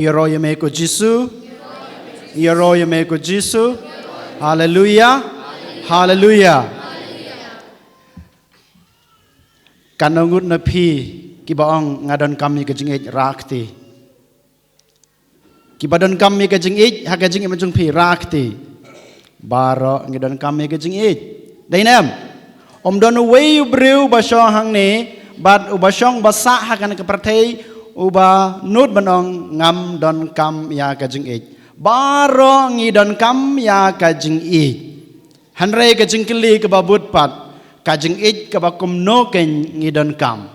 Yeroyame ko Jisu. Yeroyame ko Jisu. Hallelujah. Hallelujah. Kanangut na pi kibaong ngadon kami kajingit rakti. Kibadon kami kajingit hakajingit majung pi rakti. Baro ngadon kami kajingit. Dainem. Don way brew basyo hang ni bad ubasyong basa hakan kepertei uba nut banong ngam don kam ya kajing it baro ngi don kam ya kajing it hanre kajing keli ke babut pat kajing it ke bakum no ken ngi don kam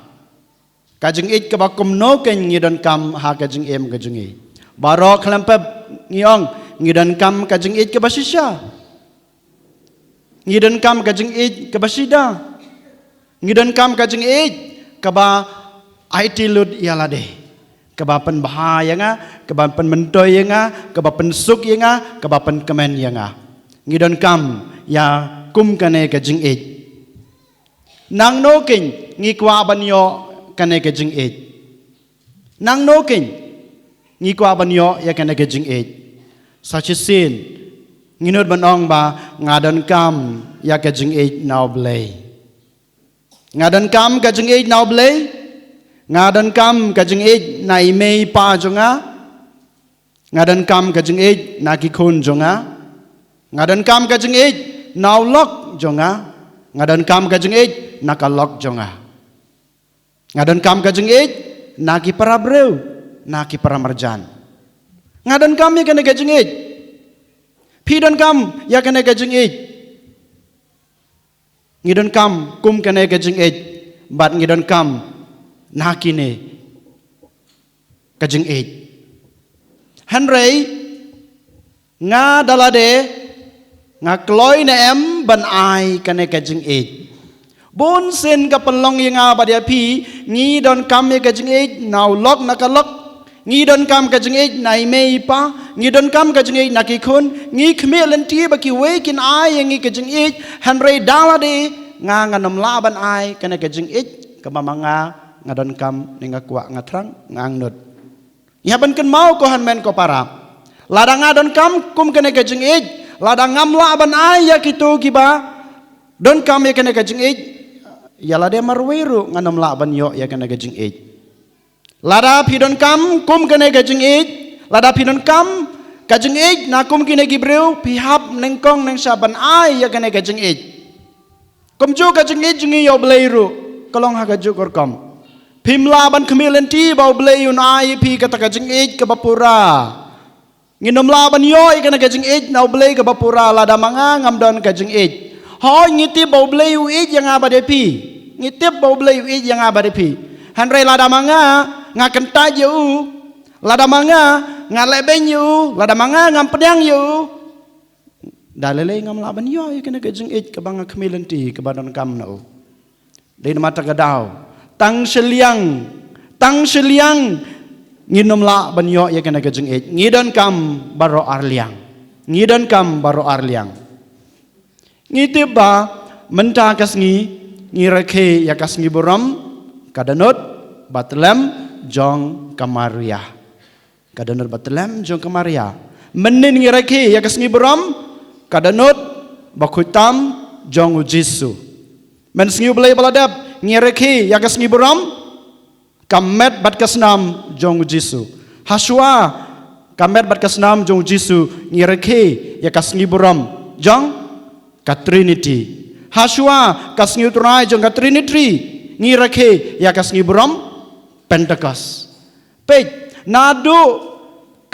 kajing it ke bakum no ken ngi don kam ha kajing em kajing it baro klempep ngiong ngi don kam kajing it ke basisya ngi don kam kajing it ke basida ngi don kam kajing it ke ba IT lut ialade kebapan bahaya nga kebapan mentoy nga kebapan suk nga kebapan kemen nga ngidon kam ya kum kane kajing it nang nokin ngikwa banyo kane kajing it nang nokin ngikwa banyo ya kane kajing it sachisin nginod banong ba ngadon kam ya kajing it now blay ngadon kam kajing it now blay ngadan kam kajing it na imei pa jonga ngadan kam kajing it na kikun jonga ngadan kam kajing it na lok jonga ngadan kam kajing it na kalok jonga ngadan kam kajing it na ki parabreu na ki paramarjan ngadan kam ya kene kajing it pidon kam ya kene kajing it ngidon kam kum kene kajing it bat ngidon kam nakine kajing it hanrei nga dalade nga kloy na em ban ai kane kajing it bon sen ka pelong yang abadia pi ngi don kam ye kajing it now lok nakalok ngi don kam kajing it nai mei pa ngi don kam kajing it nakikun ngi khmelen ti baki we kin ai ngi kajing it hanrei dalade nga nganom laban ai kane kajing it kamamanga ngadon kam ninga kuak ngatrang ngangnut yaban ken mau ko hanmen ko para ladang ngadon kam kum kene kajing it ladang ngam laban ai ya kitu kiba don kam ya kene kajing it ya lade marweru nganom laban yo ya kene kajing it lada pidon kam kum kene kajing it lada pidon kam kajing it na kum kene gibreu pihap nengkong neng saban ai ya kene kajing it kum ju kajing it jungi yo bleiru kolong ha kaju korkom Pimla ban kemilen ti bau blayun ai pi kata kajing it ke bapura nginom laban yo ikana kajing it nau blay ke bapura lada manga ngam don kajing it ho ngiti bau blayu it yang abade pi ngitip bau blayu it yang abade pi hanrei lada manga ngakenta yu lada manga ngaleben yu lada manga ngam pedang yu dalele ngam laban yo ikana kajing it ke banga kemilen ti ke badan kam nau dei mata gadau tang seliang nginom la banyo ya kena kajing it ngidon kam baro arliang ngitiba menta kasngi ngirake ya kasngi buram kadanot batlem jong kamaria menin ngirake ya kasngi buram kadanot bakutam jong ujisu men sngi belai baladap ngireki yakas ngiburam kamet bat kasnam jong Jisu haswa kamet bat kasnam jong Jisu ngireki yakas ngiburam jong ka Trinity haswa kas ngitrai jong ka Trinity ngireki yakas ngiburam Pentecost pe nadu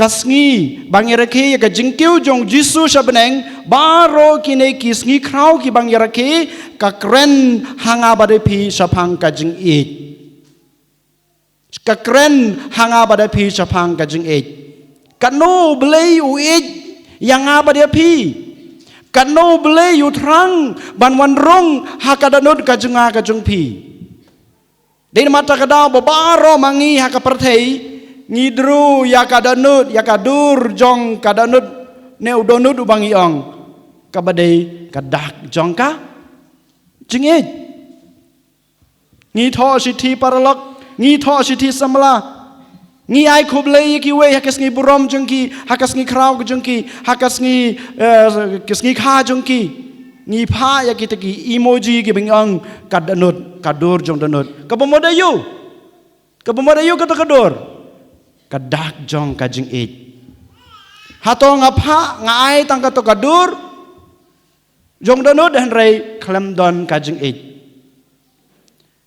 kasngi bangireki ya jingkiu jong Jisu sabeneng baro kine kisngi krau ki bangireki ka kren hanga badepi sapang kajing it ka kren hanga badepi sapang kajing it kanu blei uit yang abadepi kanu blei utrang banwan rong hakadanut kajunga kajung pi din mata kadau babaro mangi hakapertei ngidru ya kadanut ya kadur jong kadanut ne udonut ubangi ong kabadai kadak jong ka jingit ngi tho siti paralok ngi tho siti samla ngi ai khub le ki we hakas ngi burom jengki hakas ngi kraw jengki hakas ngi kha jengki ngi pha ya kita ki emoji ki bingang kadanut kadur jong danut kabomodayu kata kadur kadak jong kajing it hato ngapha ngai tang kato kadur jong danut han rei klam don kajing it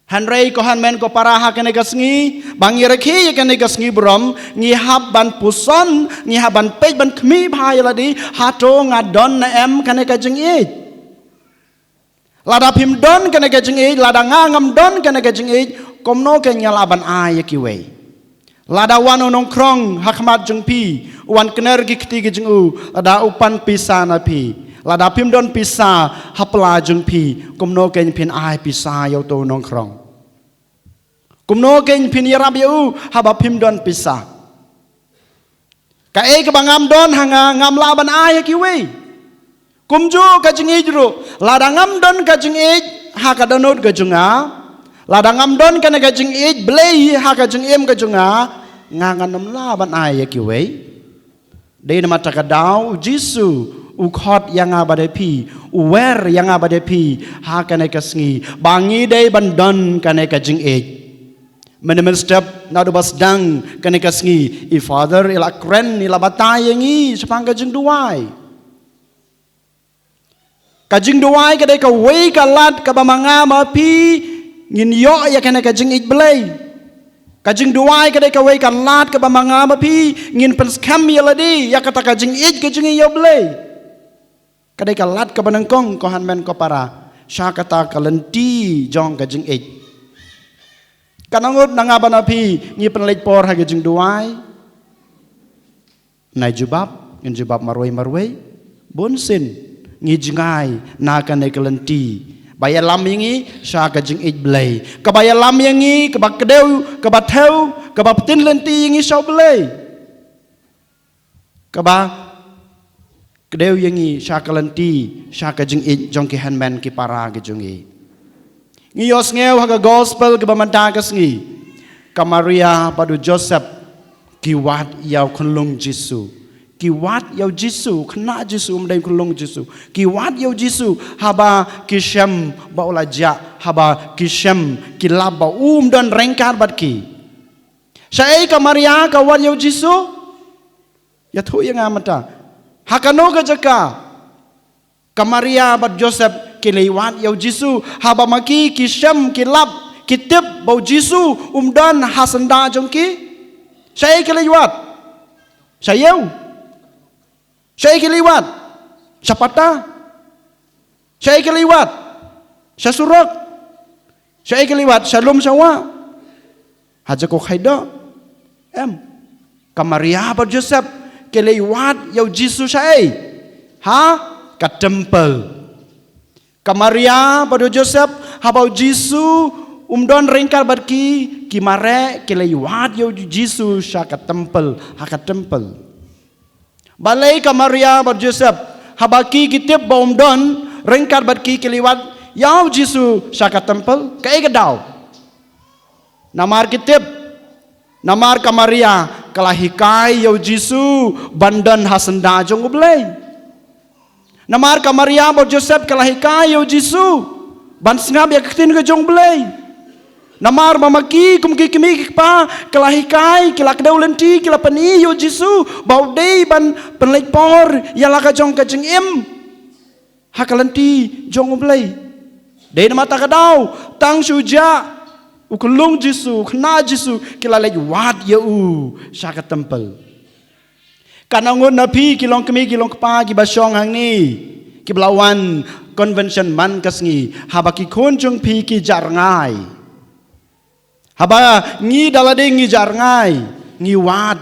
han rei ko han men ko paraha kene kasngi bangi rakhi kene kasngi brom ngi hab ban puson ngi haban pej ban khmi bhai ladi hato ngadon na em kene kajing it lada pim don kene kajing it lada ngam don kene kajing it komno ke nyalaban ay kiwe lada wano nong krong hakmat jeng pi wan kener gikti gejeng u lada upan pisana pi lada pim don pisa hapla jeng pi komno ke pin ay pisa yo to nong krong komno ke pin yarab yo haba pim don pisa ka e ke bangam don hanga ngam laban ay kiwe kumjo kajeng ijru lada ngam don kajeng ij hakadonot gejunga ladangam don kana kajing it blei ha kajing em kajunga ngangan nam laban ay kiwe de na mata kadau jisu u khot yang abade pi u wer yang abade pi ha kana kasngi bangi de bandon kana kajing it menemen step na do bas dang kana kasngi I father ila kren ila batay yangi sapang kajing duai kadai ka wei ka lat ka bamanga ma pi ngin yo ya kana kajing it blay kajing duai kadai ka wei kan lat ka bamanga ma pi ngin pen scam ya ladi ya kata kajing it kajing yo blay kadai ka lat ka banangkong ko han men ko para sya kata kalenti jong kajing it kanangot nangaba na pi ngi pen leit por ha kajing duai nai jubab ngin jubab marwai bonsin ngi jingai na kanai kalenti baya lam yangi sya kajing it blay ka baya lam yangi ka bakdeu ka batheu ka baptin lenti yangi sya blay ka ba kedeu yangi sya kalenti sya kajing it jong ki handman ki para ki jongi ngi yos ngeu ha gospel ka bamanta kasngi ka Maria padu Joseph ki wat yaw khunlung Jisu ki wat yaw Jisu khna Jisu mdai khulung Jisu ki wat yaw Jisu haba ki shem ba ulaja haba ki shem ki laba don rengkar bat ki sai ka Maria ka wat yaw Jisu ya thu yang amata hakano ka jaka ka Maria bat Joseph ki lewat yaw Jisu haba maki ki shem ki lab ki tip ba Jisu don hasanda jongki sai ka lewat sai yaw saya keliwat, sapata, saya keliwat, sasurak, saya keliwat, shalom sawa, haja ko khayda, Kamaria ba Joseph keliwat yaw Jisu saya, ha, ka temple, Kamaria ba Joseph habau Jisu don ringkar barki kimare keliwat yaw Jisu sa ka temple, ha ka temple. Balai ka Maria bar Joseph habaki kitip baum don rengkar barki keliwat yaw Jisu saka temple kai kedau namar kitip namar ka Maria kalahikai yaw Jisu bandan hasanda jong blay namar ka Maria bar Joseph kalahikai yaw Jisu ban sngab ya kitin ke jong blay namar mamaki kumki kimi pa kalahikai kilakdau lenti kilapani yo Jisu bau dei ban penlek por yala ka jong ka jeng im hakalenti jong blai dei na mata kadau tang suja ukulung Jisu khna Jisu kilalej wat ya u saka temple kanangon napi kilong kimi kilong pa ki basyong hang ni ki belawan convention man kasngi habaki kon jong pi ki jarngai haba ngi dalade ngi jarngai ngi wat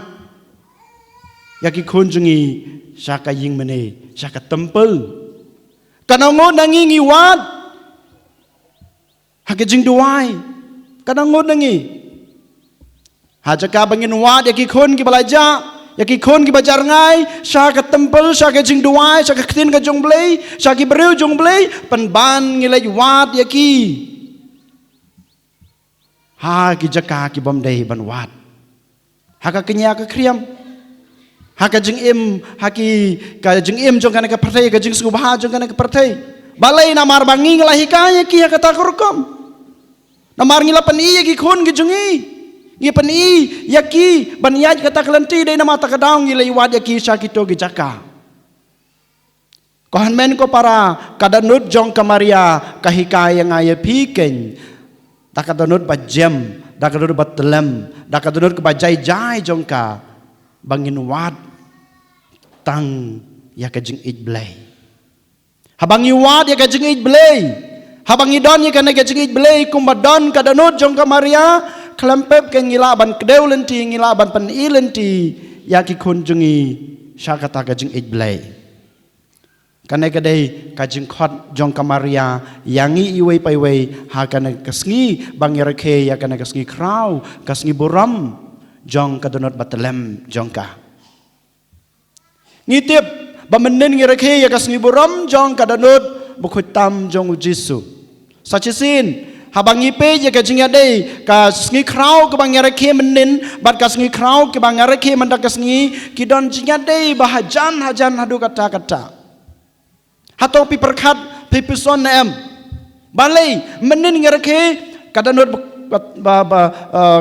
yaki kunjungi saka ying mene saka temple kanango nangi ngi wat hakijing duai kanango nangi hajaka bangin wat yaki kun ki balaja yaki kun ki bajarngai saka temple saka jing duai saka ktin ka jongblei saka breu jongblei penban ngilai wat yaki ha ki jaka ki bom dei ban wat haka kenya ka kriam haka jing im haki ka jing im jong kana ka partai ka jing subha jong kana ka partai balai namar bangi nglahi kaya ki haka ta kurkom namar ngila pani ki khun ki jungi ngi pani yaki banyaj kata kelanti dai nama ta kadaung ngila iwad yaki sakito ki jaka kohan men ko para kadanut jong kamaria kahikaya ngaya piken takadanut bajem dakadanut batelem dakadanut kebajai jai jongka bangin wad tang ya kajing ijblay habangi wad ya kajing ijblay habangi don ya kana kajing ijblay kumbadon kadanut jongka maria klempep ke ngilaban kedeu lenti ngilaban pen ilenti ya ki kunjungi syakata kajing ijblay Kanai kadai kajing khot jong kamaria yangi iwei pai wei ha kana kasngi bangirake ya kana kasngi krau kasngi boram jong kadonot batelem jongka ngitip bamenen ngirake ya kasngi boram jong kadonot bukhutam jong jisu sachisin habangi pe ya kajing adai kasngi krau ke bangirake menen bat kasngi krau ke bangirake mandak kasngi kidon jingadai bahajan hajan hadu kata-kata Hato pi perkat pi pison em balai menin ngerake kadanut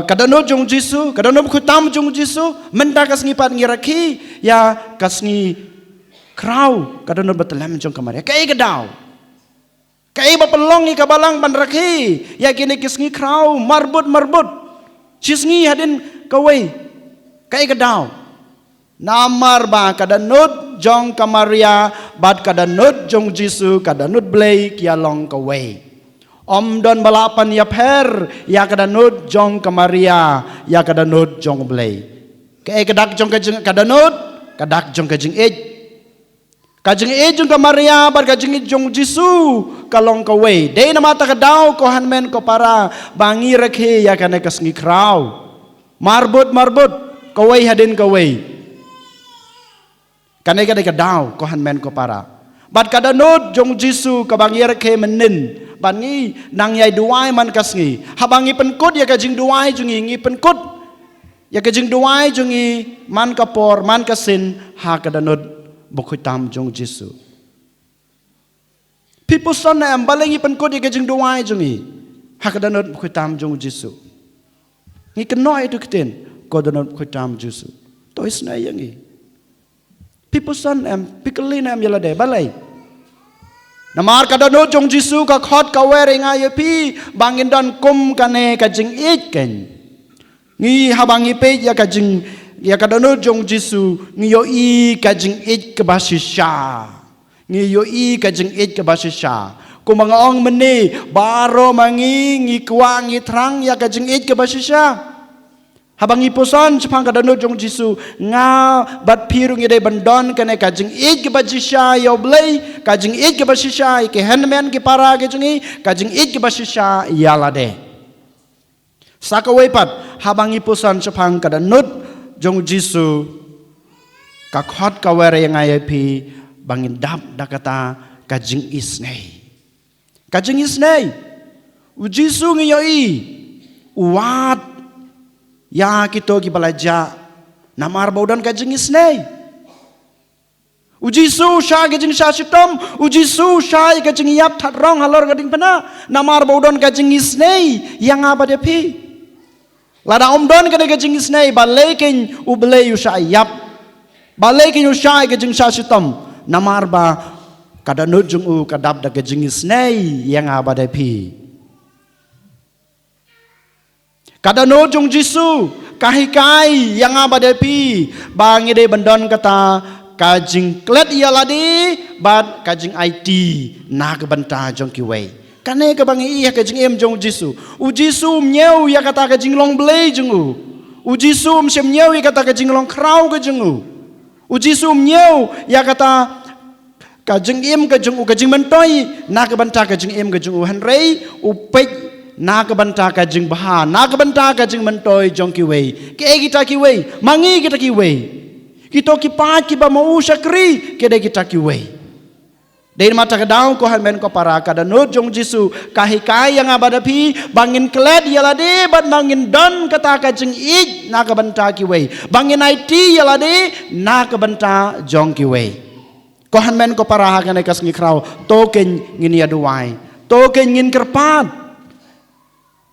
kadanut jong jisu kadanut khutam jong jisu menda kasngi pat ngerake ya kasngi krau kadanut betelem jong kamar kai gadau kai bapelong ni kabalang banrake ya kini kasngi krau marbut cisngi hadin kawai kai gadau namar ba kadanut jong kamaria bat kadanut jong jisu kadanut blay kia long kawai om don balapan ya per ya kadanut jong kamaria ya kadanut jong blay ke kadak jong kadanut kadak jong kajing jong kamaria bat kajing jong jisu kalong kawai dei nama ta kadau ko hanmen ko para bangi rakhe ya kana kasngi krau marbut kawai hadin kawai Kanai kadai kadau kohan men ko para. Bat kadanut jong jisu kabangir ke menin. Bangi nang yai duai man kasngi. Habangi penkut ya kajing duai jungi ngi penkut. Ya kajing duai jungi man kapor man kasin ha kadanut bukhutam jong jisu. People son na ambalengi penkut ya kajing duai jungi. Ha kadanut bukhutam jong jisu. Ngi kenoi itu kiten kadanut bukhutam jisu. Tois na yangi. People son em pikelin em yalade balai. Namar kadanut jong jisu ka khot ka were ngai pi bangin don kum kane kajing iken. Ngi habangi pe ya kajing ya kadanut jong jisu ngi yo i kajing ik ke basisha. Ngi yo i kajing ik ke basisha. Kumangong meni baro mangi ngi kwa ngi trang ya kajing ik ke basisha. Habang ipuson sepang kadanut jong jisu nga bat pirung ide bandon kane kajing ik ke basisha yo blay kajing ik ke basisha ke handman ke para ke jungi kajing ik ke basisha yalade sakawai pat habang ipuson sepang kadanut jong jisu kakhot kawere yang ayapi bangin dap dakata kajing isnei ujisu ngiyoi uwat ya kito ki balaja namar baudan kajing isnei ujisu sha kajing sha sitom ujisu sha kajing yap that rong halor gading pana namar baudan kajing isnei yang apa depi lada omdon kene kajing isnei balekin ublei usha yap balekin usha kajing sha sitom namar ba kadanut jung u kadap da kajing isnei yang apa depi Kadanut jong jisu kahikai yang abadapi bangi de bandon kata kajing klet yaladi bat kajing IT na kebanta jong kiwei kane ke bangi iya kajing em jong jisu ujisu mnyeu ya kata kajing long blei jong ujisu msem mnyeu ya kata kajing long krau ke jong ujisu mnyeu ya kata kajing em ke jong kajing mentoi na kebanta kajing em ke jong hanrei upek na kebanta kajing baha na kebanta kajing mentoi jong kiwei ke kita kiwei mangi kita kiwei kita kipat ki ba mau syakri ke de kita kiwei Dari mata kedau ko han men ko para kada no jong Jisu kahikai yang abadapi bangin kled yala de bat bangin don kata ka jeng ik na ka banta ki wei bangin IT yala de na ka banta jong ki wei ko han men ko para ka ne kas ngi krau to ken ngin ya duai to ken ngin kerpat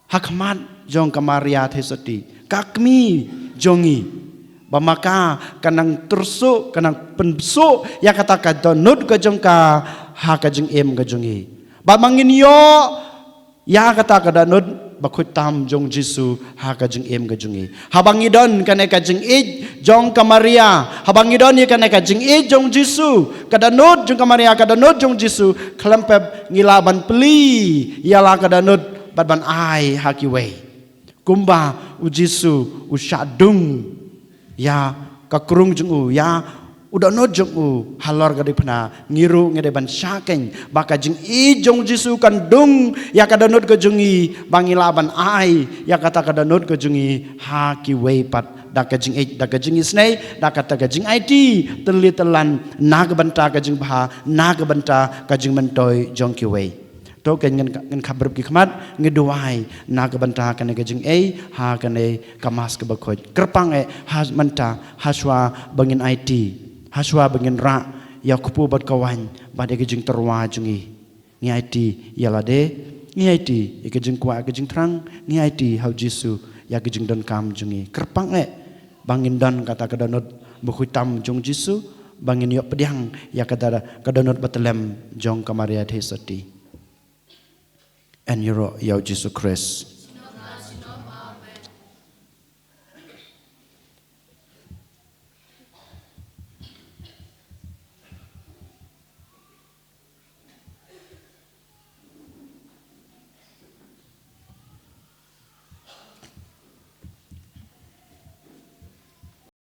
hakmat jong kamaria thesati kakmi jongi Bamaka kanang tersu kanang pensu ya kata kadonut ke jengka ha ke jeng em ke jengi. Bamangin yo ya kata kadonut bakutam jong Jisu ha ke jeng em ke jengi. Habangidon kane ke jeng ij jong ka Maria. Habangidon ye kane ke jeng ij jong Jisu. Kadonut jong ka Maria kadonut jong Jisu klempep ngilaban peli ialah kadonut badban ai hakiwe. Kumba u Jisu u syadung ya kakurung jengu ya udah no jengu halor gade pena ngiru ngede ban syakeng baka jeng I jong Jisu kan dung ya kadanut ke jengi bangilaban ai ya kata kadanut ke jengi haki weipat dak jeng dak jeng isnei dak kata jeng IT terli telan nag banta ke jeng bah nag banta ke jeng mentoy jong ki wei to ken ngen kabar ki khmat ngeduai na ka banta kan ke jing ha kan kamas ke bakoj kerpang has manta haswa bangin IT haswa bangin ra ya kupu bat kawan bade ke jing terwa jungi ni IT yala de ni IT ke jing kwa ke jing trang ni IT hau Jisu ya ke jing don kam jungi kerpang bangin don kata kadanot bukhutam jong Jisu bangin yok pediang ya kata kadanot batelem jong kamaria thesati and yau Jesus Christ